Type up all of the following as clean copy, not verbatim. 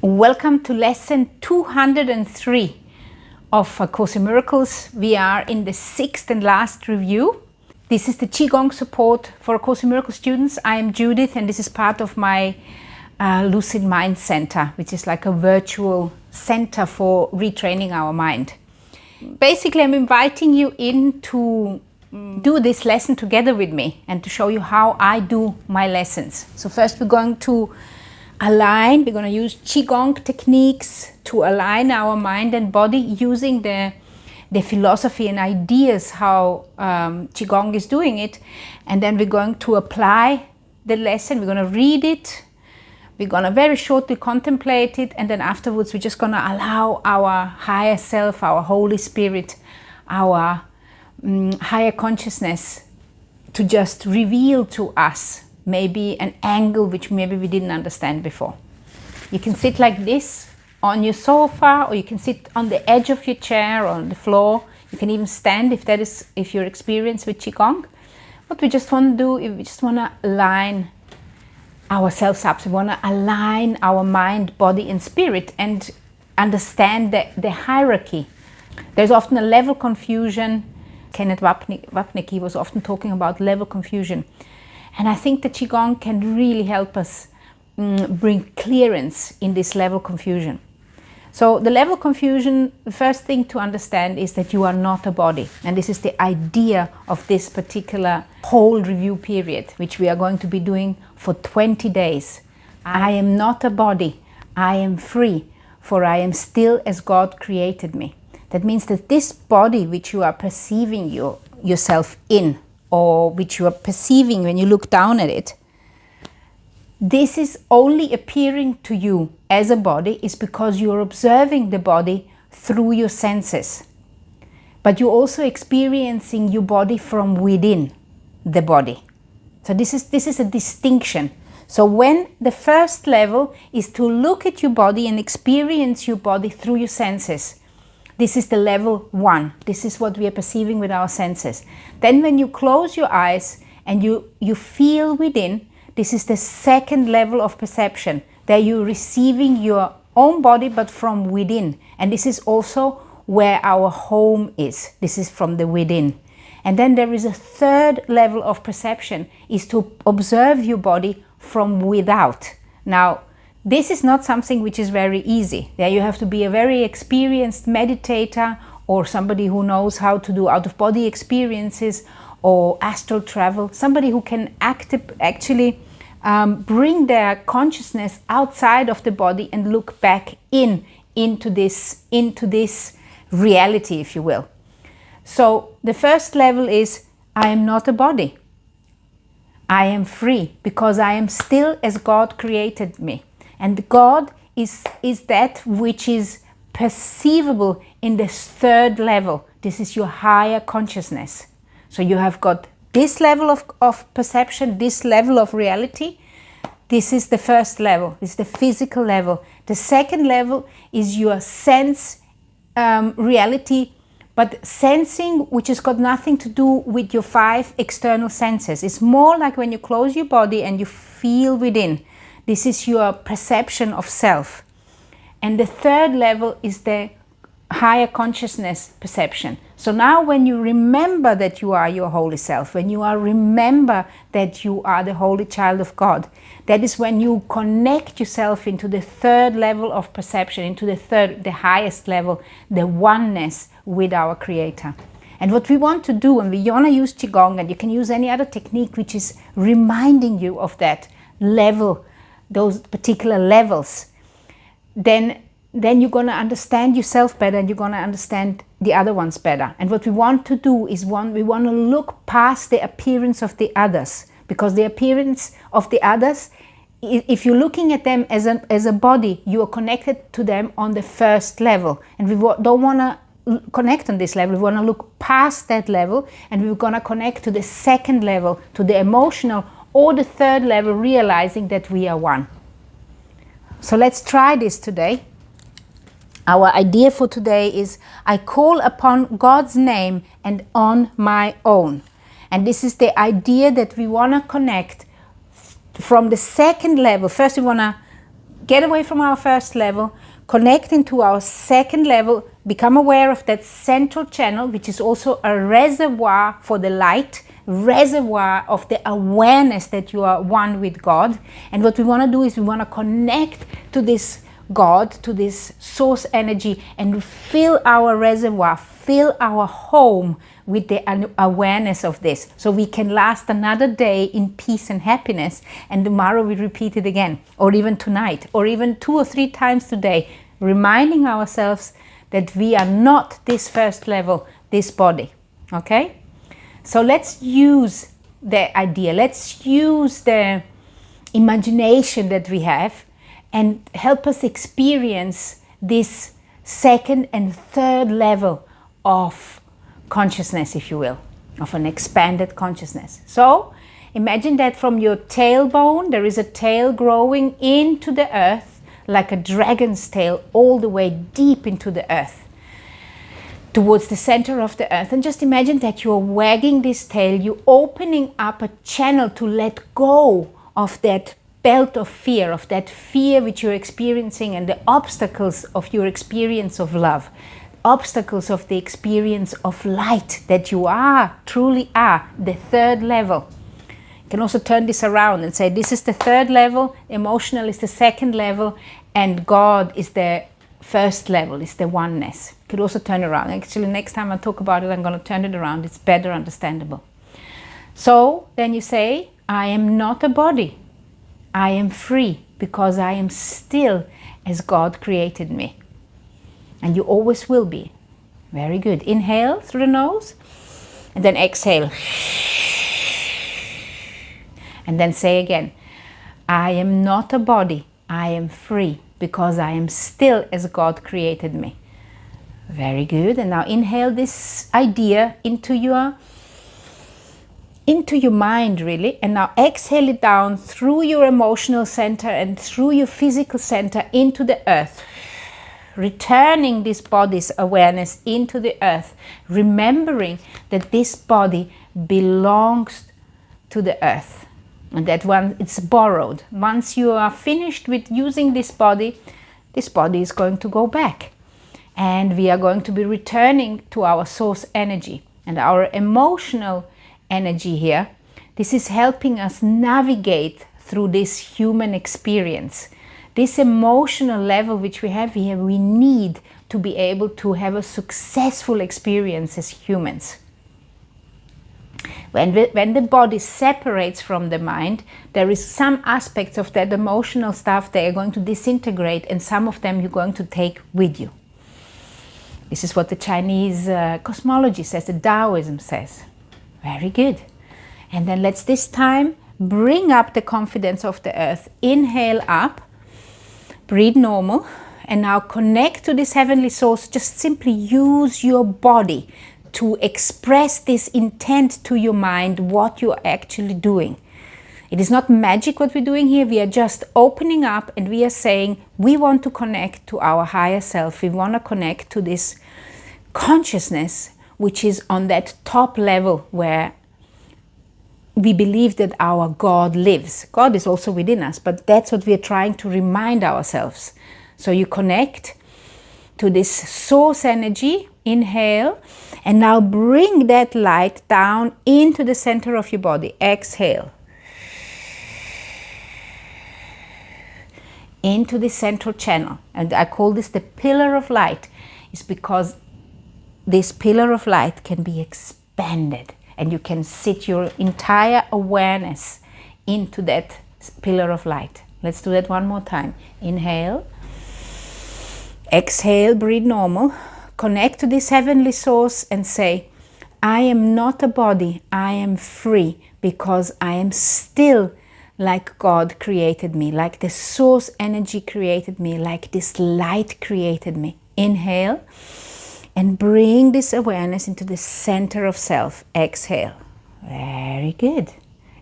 Welcome to lesson 203 of A Course in Miracles. We are in the sixth and last review. This is the Qigong support for A Course in Miracles students. I am Judith and this is part of my Lucid Mind Center, which is like a virtual center for retraining our mind. Basically, I'm inviting you in to do this lesson together with me and to show you how I do my lessons. So first we're going to align. We're going to use Qigong techniques to align our mind and body using the philosophy and ideas how Qigong is doing it. And then we're going to apply the lesson. We're going to read it. We're going to very shortly contemplate it. And then afterwards, we're just going to allow our higher self, our Holy Spirit, our higher consciousness to just reveal to us maybe an angle which maybe we didn't understand before. You can sit like this on your sofa, or you can sit on the edge of your chair or on the floor. You can even stand if you're experienced with Qigong. What we just want to do is we just want to align ourselves up. So we want to align our mind, body and spirit and understand the hierarchy. There's often a level confusion. Kenneth Wapnick was often talking about level confusion. And I think that Qigong can really help us bring clearance in this level confusion. So the level confusion, the first thing to understand is that you are not a body. And this is the idea of this particular whole review period, which we are going to be doing for 20 days. I am not a body. I am free, for I am still as God created me. That means that this body which you are perceiving yourself in, or which you are perceiving when you look down at it, this is only appearing to you as a body is because you're observing the body through your senses. But you're also experiencing your body from within the body. So this is a distinction. So when the first level is to look at your body and experience your body through your senses, this is the level 1. This is what we are perceiving with our senses. Then when you close your eyes and you feel within, this is the second level of perception. There you're receiving your own body but from within. And this is also where our home is. This is from the within. And then there is a third level of perception, is to observe your body from without. Now, this is not something which is very easy. There you have to be a very experienced meditator or somebody who knows how to do out-of-body experiences or astral travel, somebody who can actually bring their consciousness outside of the body and look back into this reality, if you will. So the first level is, I am not a body. I am free because I am still as God created me. And God is that which is perceivable in this third level. This is your higher consciousness. So you have got this level of perception, this level of reality. This is the first level. This is the physical level. The second level is your sense reality, but sensing which has got nothing to do with your 5 external senses. It's more like when you close your body and you feel within. This is your perception of self. And the third level is the higher consciousness perception. So now when you remember that you are your holy self, when you remember that you are the holy child of God, that is when you connect yourself into the third level of perception, into the highest level, the oneness with our Creator. And what we want to do, and we want to use Qigong, and you can use any other technique which is reminding you of that level, those particular levels, then you're going to understand yourself better and you're going to understand the other ones better. And what we want to do is we want to look past the appearance of the others, because the appearance of the others, if you're looking at them as a body, you are connected to them on the first level. And we don't want to connect on this level. We want to look past that level, and we're going to connect to the second level, to the emotional, or the third level, realizing that we are one. So let's try this today. Our idea for today is, I call upon God's name and on my own. And this is the idea that we want to connect from the second level. First we want to get away from our first level, connect into our second level, become aware of that central channel, which is also a reservoir for the light, reservoir of the awareness that you are one with God. And what we want to do is we want to connect to this God, to this source energy, and fill our reservoir, fill our home with the awareness of this, so we can last another day in peace and happiness, and tomorrow we repeat it again, or even tonight, or even 2 or 3 times today, reminding ourselves that we are not this first level, this body. Okay? So let's use the idea, let's use the imagination that we have and help us experience this second and third level of consciousness, if you will, of an expanded consciousness. So imagine that from your tailbone there is a tail growing into the earth like a dragon's tail, all the way deep into the earth, towards the center of the earth. And just imagine that you're wagging this tail, you're opening up a channel to let go of that belt of fear, of that fear which you're experiencing, and the obstacles of your experience of love, obstacles of the experience of light that you are, truly are, the third level. You can also turn this around and say, this is the third level, emotional is the second level, and God is the first level, is the oneness. You could also turn around. Actually, next time I talk about it, I'm going to turn it around. It's better understandable. So then you say, I am not a body. I am free because I am still as God created me. And you always will be. Very good. Inhale through the nose and then exhale. And then say again, I am not a body. I am free because I am still as God created me. Very good. And now inhale this idea into your mind, really, and now exhale it down through your emotional center and through your physical center into the earth, returning this body's awareness into the earth, remembering that this body belongs to the earth and that when it's borrowed, once you are finished with using this body is going to go back, and we are going to be returning to our source energy and our emotional energy here. This is helping us navigate through this human experience. This emotional level which we have here, we need to be able to have a successful experience as humans. When the body separates from the mind, there is some aspects of that emotional stuff that are going to disintegrate, and some of them you're going to take with you. This is what the Chinese cosmology says, the Taoism says. Very good. And then let's this time bring up the confidence of the earth. Inhale up, breathe normal, and now connect to this heavenly source. Just simply use your body to express this intent to your mind, what you're actually doing. It is not magic what we're doing here. We are just opening up and we are saying we want to connect to our higher self. We want to connect to this consciousness which is on that top level where we believe that our God lives. God is also within us, but that's what we are trying to remind ourselves. So you connect to this source energy, inhale, and now bring that light down into the center of your body. Exhale. Into the central channel. And I call this the pillar of light. It's because this pillar of light can be expanded and you can sit your entire awareness into that pillar of light. Let's do that one more time. Inhale. Exhale, breathe normal. Connect to this heavenly source and say, I am not a body, I am free because I am still like God created me, like the source energy created me, like this light created me. Inhale. And bring this awareness into the center of self. Exhale. Very good.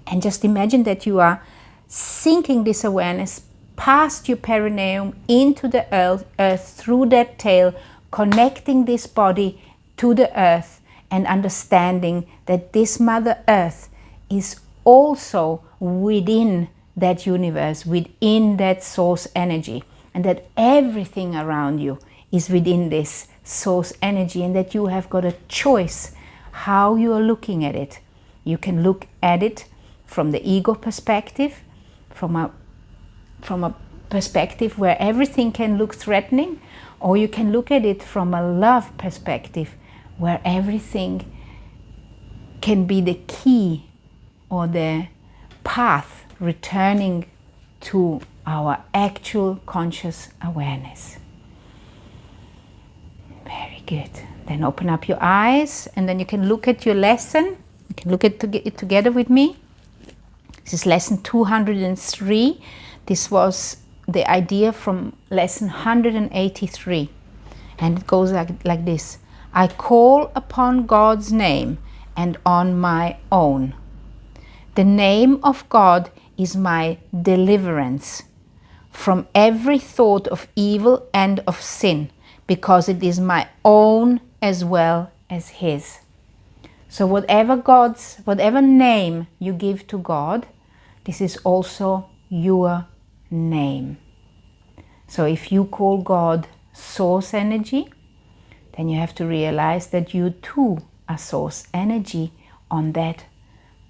And just imagine that you are sinking this awareness past your perineum into the earth through that tail, connecting this body to the earth and understanding that this Mother Earth is also within that universe, within that source energy, and that everything around you is within this source energy, and that you have got a choice how you are looking at it. You can look at it from the ego perspective, from a perspective where everything can look threatening, or you can look at it from a love perspective where everything can be the key or the path returning to our actual conscious awareness. Very good. Then open up your eyes, and then you can look at your lesson. You can look at it together with me. This is lesson 203. This was the idea from lesson 183. And it goes like this. I call upon God's name and on my own. The name of God is my deliverance from every thought of evil and of sin, because it is my own as well as His. So whatever name you give to God, this is also your name. So if you call God source energy, then you have to realize that you too are source energy on that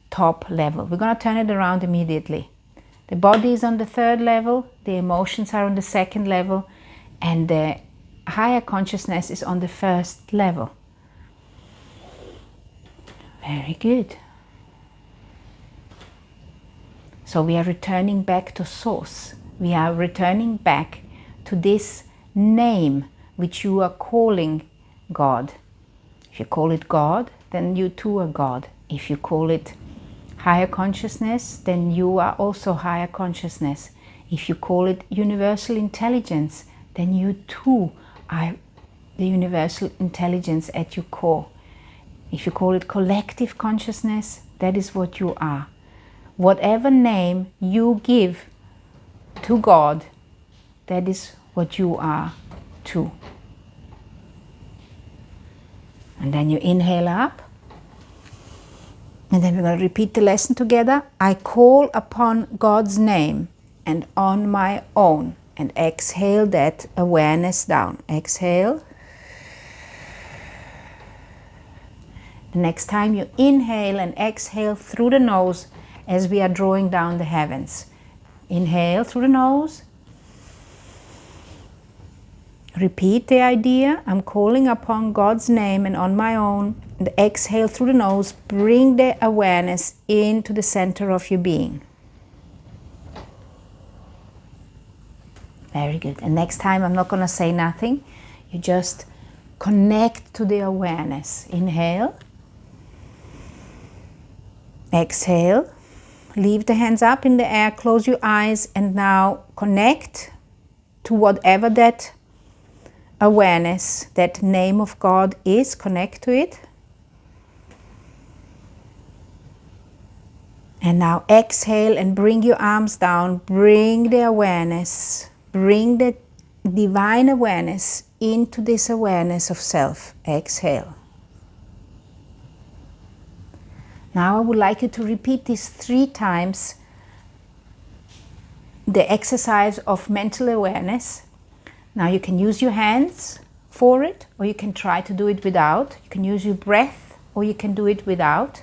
top level. We're going to turn it around immediately. The body is on the third level, the emotions are on the second level, and the higher consciousness is on the first level. Very good. So we are returning back to source. We are returning back to this name which you are calling God. If you call it God, then you too are God. If you call it higher consciousness, then you are also higher consciousness. If you call it universal intelligence, then you too are the universal intelligence at your core. If you call it collective consciousness, that is what you are. Whatever name you give to God, that is what you are too. And then you inhale up. And then we're going to repeat the lesson together. I call upon God's name and on my own. And exhale that awareness down. Exhale. The next time you inhale and exhale through the nose as we are drawing down the heavens. Inhale through the nose. Repeat the idea. I'm calling upon God's name and on my own. And exhale through the nose. Bring the awareness into the center of your being. Very good. And next time I'm not going to say nothing. You just connect to the awareness. Inhale. Exhale. Leave the hands up in the air. Close your eyes. And now connect to whatever that awareness, that name of God is. Connect to it. And now exhale and bring your arms down. Bring the awareness. Bring the divine awareness into this awareness of self. Exhale. Now I would like you to repeat this 3 times, the exercise of mental awareness. Now you can use your hands for it, or you can try to do it without. You can use your breath, or you can do it without.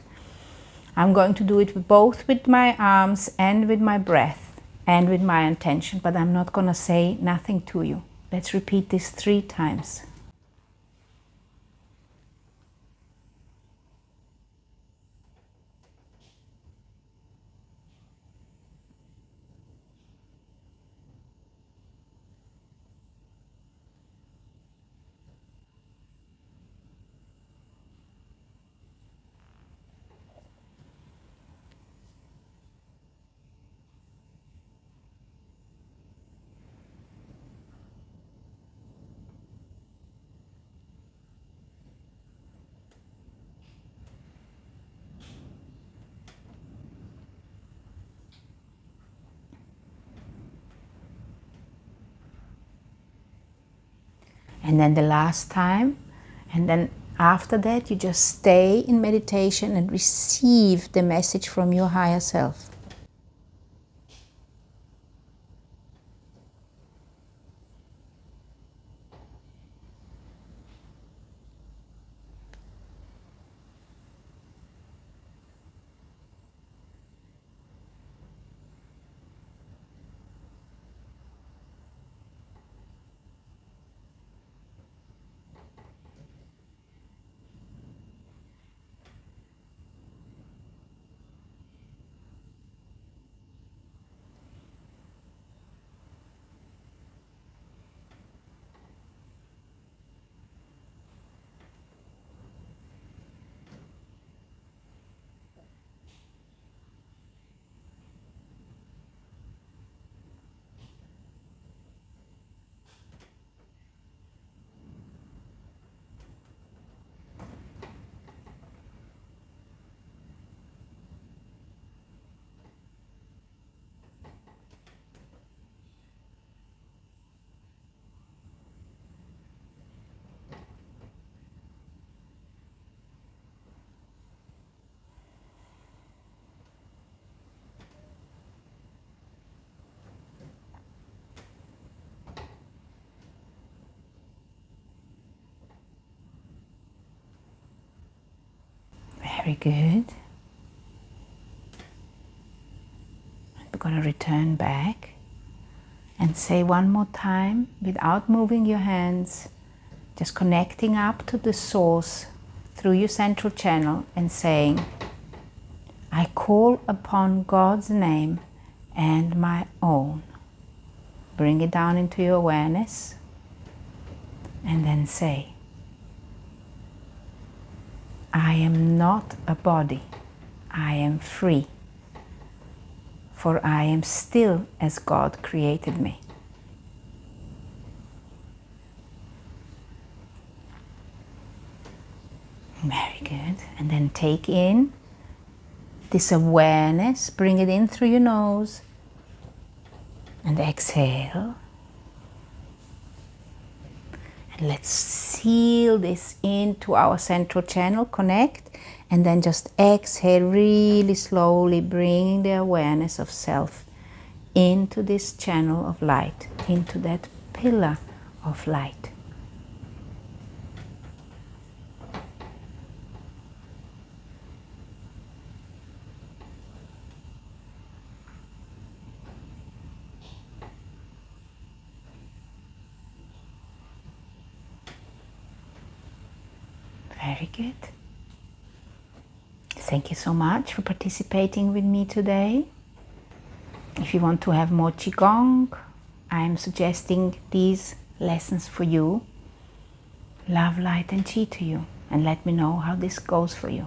I'm going to do it both with my arms and with my breath and with my intention, but I'm not going to say nothing to you. Let's repeat this 3 times. And then the last time, and then after that you just stay in meditation and receive the message from your higher self. Very good. We're going to return back and say one more time without moving your hands, just connecting up to the source through your central channel and saying, I call upon God's name and my own. Bring it down into your awareness and then say, I am not a body, I am free, for I am still as God created me. Very good. And then take in this awareness, bring it in through your nose, and exhale. And let's seal this into our central channel, connect, and then just exhale really slowly, bringing the awareness of self into this channel of light, into that pillar of light. Very good. Thank you so much for participating with me today. If you want to have more Qigong, I'm suggesting these lessons for you. Love, light and Qi to you, and let me know how this goes for you.